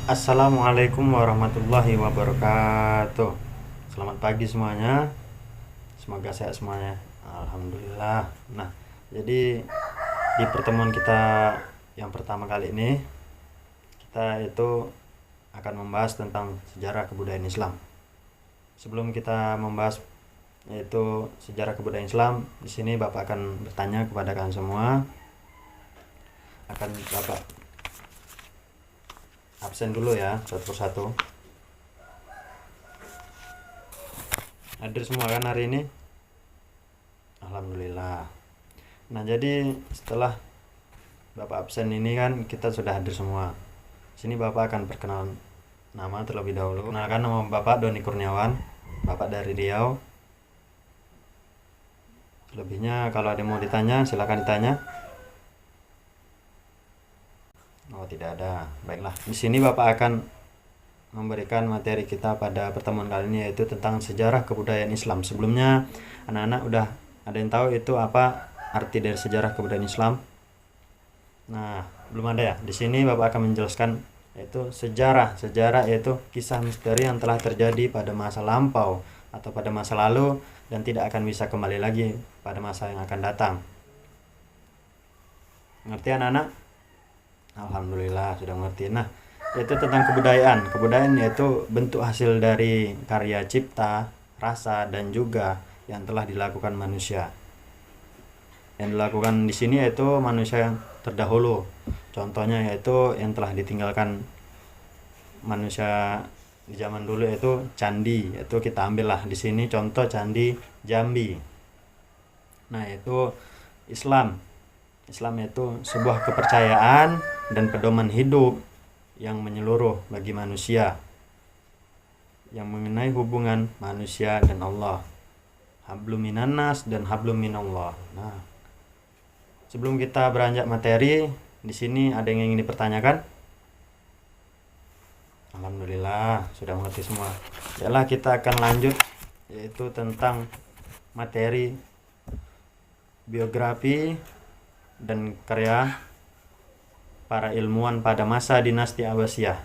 Assalamualaikum warahmatullahi wabarakatuh. Selamat pagi semuanya. Semoga sehat semuanya. Alhamdulillah. Nah, jadi di pertemuan kita yang pertama kali ini kita itu akan membahas tentang sejarah kebudayaan Islam. Sebelum kita membahas yaitu sejarah kebudayaan Islam, di sini Bapak akan bertanya kepada kalian semua. Akan Bapak absen dulu ya, satu persatu. Hadir semua kan hari ini? Alhamdulillah. Nah, jadi setelah Bapak absen ini kan kita sudah hadir semua. Sini Bapak akan perkenalan nama terlebih dahulu. Kenalkan, nama Bapak Doni Kurniawan, Bapak dari Riau. Selebihnya kalau ada yang mau ditanya silakan ditanya. Oh, tidak ada. Baiklah. Di sini Bapak akan memberikan materi kita pada pertemuan kali ini, yaitu tentang sejarah kebudayaan Islam. Sebelumnya anak-anak udah ada yang tahu itu apa arti dari sejarah kebudayaan Islam? Nah, belum ada ya. Di sini Bapak akan menjelaskan yaitu sejarah. Sejarah yaitu kisah misteri yang telah terjadi pada masa lampau atau pada masa lalu dan tidak akan bisa kembali lagi pada masa yang akan datang. Ngerti anak-anak? Alhamdulillah sudah mengerti. Nah, yaitu tentang kebudayaan. Kebudayaan yaitu bentuk hasil dari karya cipta, rasa, dan juga yang telah dilakukan manusia. Yang dilakukan di sini yaitu manusia yang terdahulu. Contohnya yaitu yang telah ditinggalkan manusia di zaman dulu yaitu candi. Itu kita ambillah di sini contoh candi Jambi. Nah, itu Islam. Islam itu sebuah kepercayaan dan pedoman hidup yang menyeluruh bagi manusia yang mengenai hubungan manusia dan Allah. Hablum minannas dan hablum minallah. Nah, sebelum kita beranjak materi, di sini ada yang ingin dipertanyakan? Alhamdulillah sudah mengerti semua. Yalah, kita akan lanjut yaitu tentang materi biografi dan karya para ilmuwan pada masa dinasti Abbasiyah.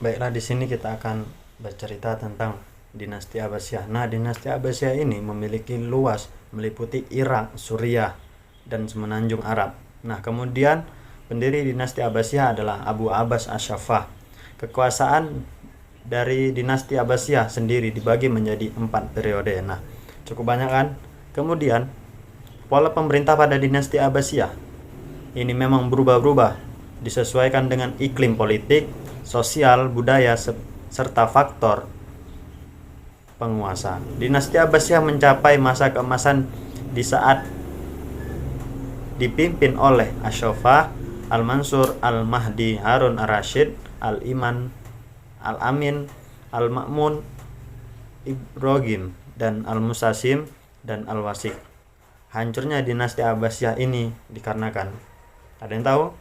Baiklah, di sini kita akan bercerita tentang dinasti Abbasiyah. Nah, dinasti Abbasiyah ini memiliki luas meliputi Irak, Suriah, dan semenanjung Arab. Nah, kemudian pendiri dinasti Abbasiyah adalah Abu Abbas Ash-Shaffah. Kekuasaan dari dinasti Abbasiyah sendiri dibagi menjadi 4 periode. Nah, cukup banyak kan? Kemudian pola pemerintah pada dinasti Abbasiyah ini memang berubah-ubah, disesuaikan dengan iklim politik, sosial, budaya, serta faktor penguasa. Dinasti Abbasiyah mencapai masa keemasan di saat dipimpin oleh Ash-Shaffah, Al-Mansur, Al-Mahdi, Harun Ar-Rasyid, Al-Iman, Al-Amin, Al-Ma'mun, Ibrahim, dan Al-Musasim, dan Al-Wasik. Hancurnya dinasti Abbasiyah ini dikarenakan, ada yang tahu?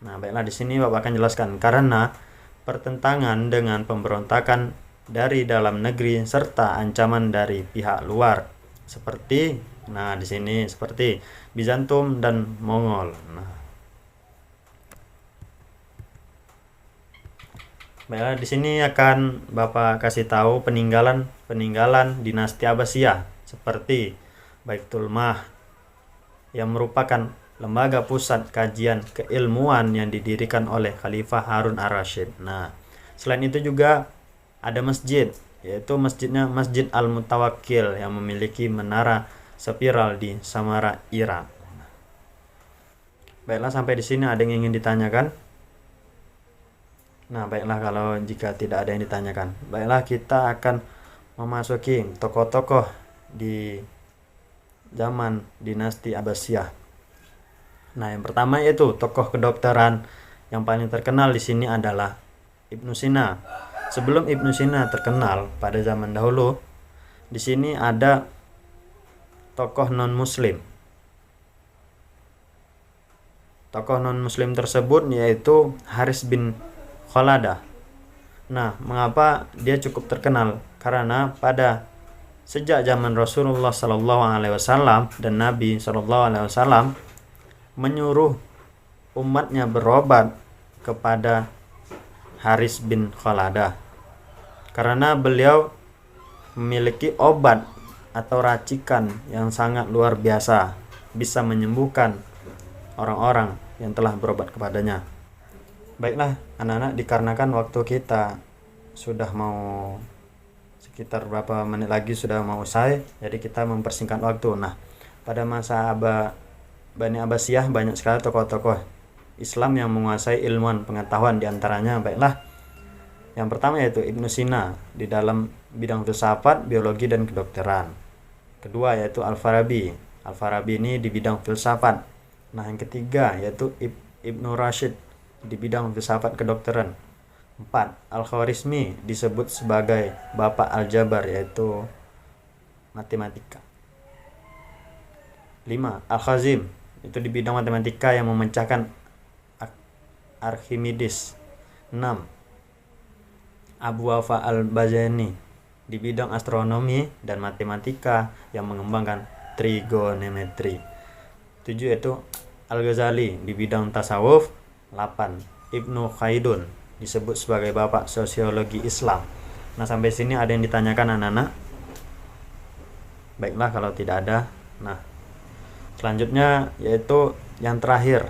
Nah, baiklah, di sini Bapak akan jelaskan karena pertentangan dengan pemberontakan dari dalam negeri serta ancaman dari pihak luar seperti di sini seperti Bizantium dan Mongol. Nah, baiklah, di sini akan Bapak kasih tahu peninggalan dinasti Abbasiyah seperti Baitul Mah yang merupakan lembaga pusat kajian keilmuan yang didirikan oleh Khalifah Harun Ar-Rasyid. Nah, selain itu juga ada masjid, yaitu Masjid Al-Mutawakkil yang memiliki menara spiral di Samarra, Irak. Baiklah, sampai di sini ada yang ingin ditanyakan? Nah, baiklah, kalau jika tidak ada yang ditanyakan, baiklah kita akan memasuki tokoh-tokoh di zaman dinasti Abbasiyah. Nah, yang pertama yaitu tokoh kedokteran yang paling terkenal di sini adalah Ibnu Sina. Sebelum Ibnu Sina terkenal pada zaman dahulu, di sini ada tokoh non-muslim. Tokoh non-muslim tersebut yaitu Haris bin Khaladah. Nah, mengapa dia cukup terkenal? Karena pada sejak zaman Rasulullah SAW dan Nabi SAW menyuruh umatnya berobat kepada Haris bin Khaladah, karena beliau memiliki obat atau racikan yang sangat luar biasa, bisa menyembuhkan orang-orang yang telah berobat kepadanya. Baiklah anak-anak, dikarenakan waktu kita sudah mau sekitar berapa menit lagi sudah mau usai, jadi kita mempersingkat waktu. Nah, pada masa Bani Abbasiyah banyak sekali tokoh-tokoh Islam yang menguasai ilmuwan pengetahuan, diantaranya baiklah yang pertama yaitu Ibnu Sina di dalam bidang filsafat, biologi, dan kedokteran. Kedua yaitu Al-Farabi ini di bidang filsafat. Nah, yang ketiga yaitu Ibnu Rashid di bidang filsafat kedokteran. 4. Al-Khwarizmi disebut sebagai bapak aljabar, yaitu matematika. 5. Al-Khazim itu di bidang matematika yang memecahkan Archimedes. 6. Abu Wafa al-Bazani di bidang astronomi dan matematika yang mengembangkan trigonometri. 7 yaitu Al-Ghazali di bidang tasawuf. 8. Ibnu Khaldun disebut sebagai bapak sosiologi Islam. Nah, sampai sini ada yang ditanyakan anak-anak? Baiklah, kalau tidak ada, nah selanjutnya yaitu yang terakhir,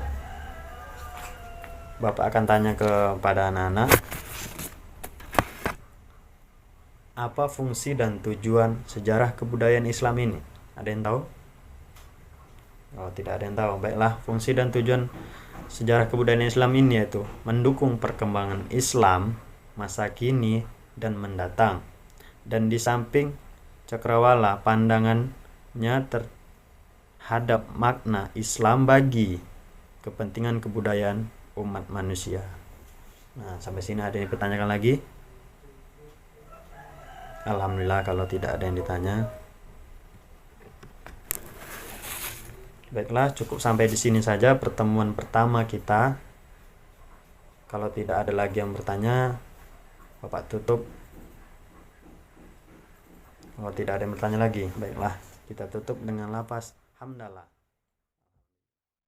Bapak akan tanya kepada anak-anak, apa fungsi dan tujuan sejarah kebudayaan Islam ini? Ada yang tahu? Oh, tidak ada yang tahu. Baiklah, fungsi dan tujuan sejarah kebudayaan Islam ini yaitu mendukung perkembangan Islam masa kini dan mendatang. Dan di samping cakrawala pandangannya terhadap makna Islam bagi kepentingan kebudayaan umat manusia. Nah, sampai sini ada yang dipertanyakan lagi? Alhamdulillah kalau tidak ada yang ditanya. Baiklah, cukup sampai di sini saja pertemuan pertama kita. Kalau tidak ada lagi yang bertanya, Bapak tutup. Kalau tidak ada yang bertanya lagi, baiklah kita tutup dengan lafaz hamdalah.